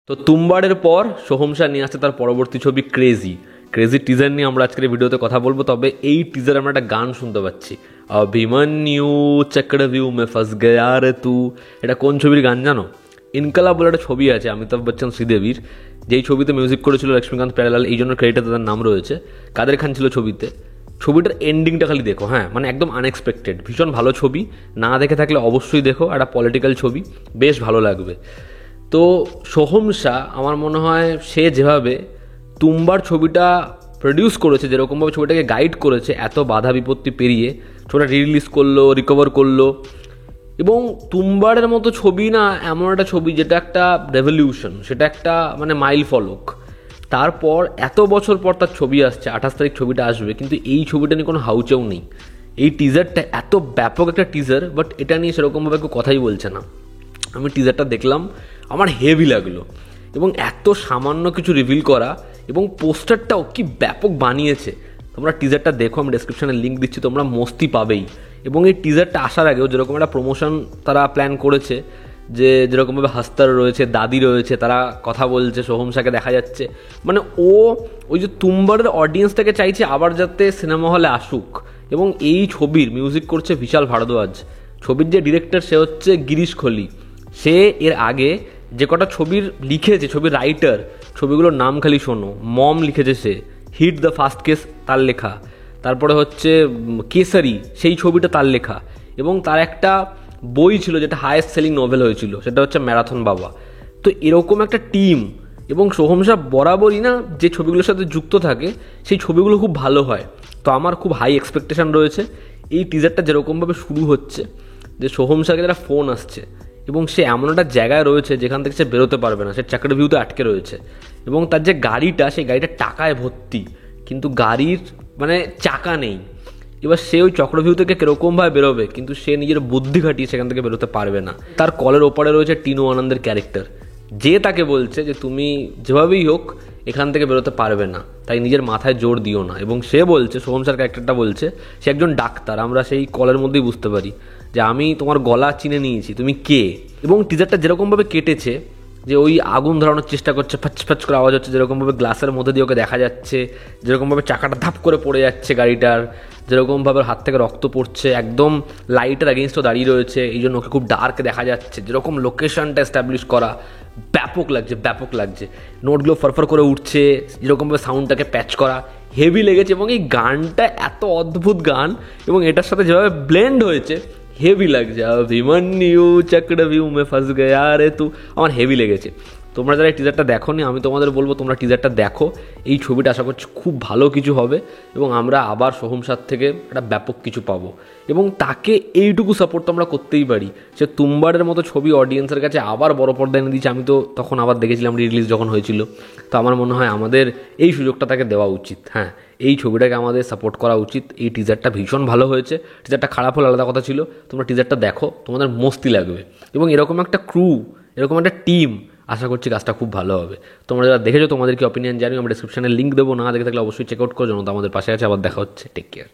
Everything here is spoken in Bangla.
তো তুম্বাড়ের পর সোহম শাহ নিয়ে আসছে তার পরবর্তী ছবি ক্রেজি। ক্রেজি টিজার নিয়ে আমরা আজকের ভিডিওতে কথা বলবো। তবে এই টিজারে আমরা একটা গান শুনতে পাচ্ছি, অভিমন্যু চক্রভিউ মে ফাঁস গয়া রে তু। এটা কোন ছবির গান জানো? ইনকালাব বলে একটা ছবি আছে অমিতাভ বচ্চন শ্রীদেবীর, যেই ছবিতে মিউজিক করেছিল লক্ষ্মীকান্ত প্যারালাল, এই জন্য ক্রেডিটে তাদের নাম রয়েছে। কাদের খান ছিল ছবিতে। ছবিটার এন্ডিংটা খালি দেখো, হ্যাঁ মানে একদম আনএক্সপেক্টেড, ভীষণ ভালো ছবি। না দেখে থাকলে অবশ্যই দেখো, একটা পলিটিক্যাল ছবি, বেশ ভালো লাগবে। তো সোহম শাহ আমার মনে হয় সে যেভাবে তুম্বার ছবিটা প্রডিউস করেছে, যেরকমভাবে ছবিটাকে গাইড করেছে, এত বাধা বিপত্তি পেরিয়ে ছবিটা রিলিজ করলো, রিকভার করলো। এবং তুম্বারের মতো ছবি না, এমন একটা ছবি যেটা একটা রেভলিউশন, সেটা একটা মানে মাইল ফলক। তারপর এত বছর পর তার ছবি আসছে, 28 তারিখ ছবিটা আসবে, কিন্তু এই ছবিটা নিয়ে কোনো হাউচেও নেই। এই টিজারটা এত ব্যাপক একটা টিজার, বাট এটা নিয়ে সেরকমভাবে কেউ কথাই বলছে না। আমি টিজারটা দেখলাম, আমার হেভি লাগলো। এবং এত সামান্য কিছু রিভিল করা, এবং পোস্টারটাও কি ব্যাপক বানিয়েছে। তোমরা টিজারটা দেখো, আমি ডেসক্রিপশানে লিঙ্ক দিচ্ছি, তোমরা মস্তি পাবেই। এবং এই টিজারটা আসার আগেও যেরকম একটা প্রমোশন তারা প্ল্যান করেছে, যে যেরকমভাবে হাস্তার রয়েছে, দাদি রয়েছে, তারা কথা বলছে, সোহম শাহকে দেখা যাচ্ছে। মানে ওই যে তুম্বারের অডিয়েন্সটাকে চাইছে আবার যাতে সিনেমা হলে আসুক। এবং এই ছবির মিউজিক করছে বিশাল ভারদ্বাজ। ছবির যে ডিরেক্টর সে হচ্ছে গিরিশ খলি। সে এর আগে যে কটা ছবির লিখেছে, ছবির রাইটার, ছবিগুলোর নাম খালি শোনো। মম লিখেছে সে, হিট দ্য ফার্স্ট কেস তার লেখা, তারপরে হচ্ছে কেসারি, সেই ছবিটা তার লেখা। এবং তার একটা বই ছিল যেটা হায়েস্ট সেলিং নোভেল হয়েছিল, সেটা হচ্ছে ম্যারাথন বাবা। তো এরকম একটা টিম, এবং সোহম শাহ বরাবরই না যে ছবিগুলোর সাথে যুক্ত থাকে সেই ছবিগুলো খুব ভালো হয়। তো আমার খুব হাই এক্সপেকটেশন রয়েছে। এই টিজারটা যেরকমভাবে শুরু হচ্ছে, যে সোহম শাহকে যারা ফোন আসছে, এবং সে এমন একটা জায়গায় রয়েছে যেখান থেকে সে বেরোতে পারবে না, সে চক্রভিউতে আটকে রয়েছে। এবং তার যে গাড়িটা, সেই গাড়িটা টাকায় ভর্তি, কিন্তু গাড়ির মানে চাকা নেই। এবার সে ওই চক্রভিউ থেকে কীরকমভাবে বেরোবে, কিন্তু সে নিজের বুদ্ধি খাটিয়ে সেখান থেকে বেরোতে পারবে না। তার কলের ওপারে রয়েছে টিনু আনন্দের ক্যারেক্টার, যে তাকে বলছে যে তুমি যেভাবেই হোক এখান থেকে বেরোতে পারবে না, তাই নিজের মাথায় জোর দিও না। এবং সে বলছে, সোহম শাহর ক্যারেক্টারটা বলছে, সে একজন ডাক্তার। আমরা সেই কলের মধ্যেই বুঝতে পারি যে আমি তোমার গলা চিনে নিয়েছি, তুমি কে। এবং টিজারটা যেরকমভাবে কেটেছে, যে ওই আগুন ধরানোর চেষ্টা করছে, ফাচ ফাচ করে আওয়াজ হচ্ছে, যেরকমভাবে গ্লাসের মধ্যে দিয়ে ওকে দেখা যাচ্ছে, যেরকমভাবে চাকাটা ধাপ করে পড়ে যাচ্ছে গাড়িটার, যেরকমভাবে হাত থেকে রক্ত পড়ছে, একদম লাইটের এগেনস্টও দাঁড়িয়ে রয়েছে, এই জন্য ওকে খুব ডার্কে দেখা যাচ্ছে, যেরকম লোকেশনটা এস্টাবলিশ করা, ব্যাপক লাগছে, ব্যাপক লাগছে। নোটগুলো ফরফর করে উঠছে, যেরকমভাবে সাউন্ডটাকে প্যাচ করা, হেভি লেগেছে। এবং এই গানটা এত অদ্ভুত গান, এবং এটার সাথে যেভাবে ব্লেন্ড হয়েছে, হেভি লাগছে। অভিমন্যু চক্রভিউ মে ফাঁস গয়া রে তু, আমার হেভি লেগেছে। তোমরা যারা এই টিজারটা দেখো নি, আমি তোমাদের বলবো তোমরা টিজারটা দেখো। এই ছবিটা আশা করছি খুব ভালো কিছু হবে, এবং আমরা আবার সোহম শাহ থেকে একটা ব্যাপক কিছু পাবো। এবং তাকে এইটুকু সাপোর্ট তো আমরা করতেই পারি, সে তুম্বারের মতো ছবি অডিয়েন্সের কাছে আবার বড় পর্দায় এনে দিচ্ছে। আমি তো তখন আবার দেখেছিলাম রিলিজ যখন হয়েছিল। তো আমার মনে হয় আমাদের এই সুযোগটা তাকে দেওয়া উচিত। হ্যাঁ, এই ছবিটাকে আমাদের সাপোর্ট করা উচিত। এই টিজারটা ভীষণ ভালো হয়েছে। টিজারটা খারাপ হলে আলাদা কথা ছিল, তোমরা টিজারটা দেখো, তোমাদের মস্তি লাগবে। এবং এরকম একটা ক্রু, এরকম একটা টিম, আশা করছি কাজটা খুব ভালো হবে। তোমরা যারা দেখেছো তোমাদের কি অপিনিয়ন জানি, আমরা ডিসক্রিপশনে লিঙ্ক দেবো। না দেখে থাকলে অবশ্যই চেক আউট করো। জন্য আমাদের পাশে আছে। আবার দেখা হচ্ছে, টেক কেয়ার।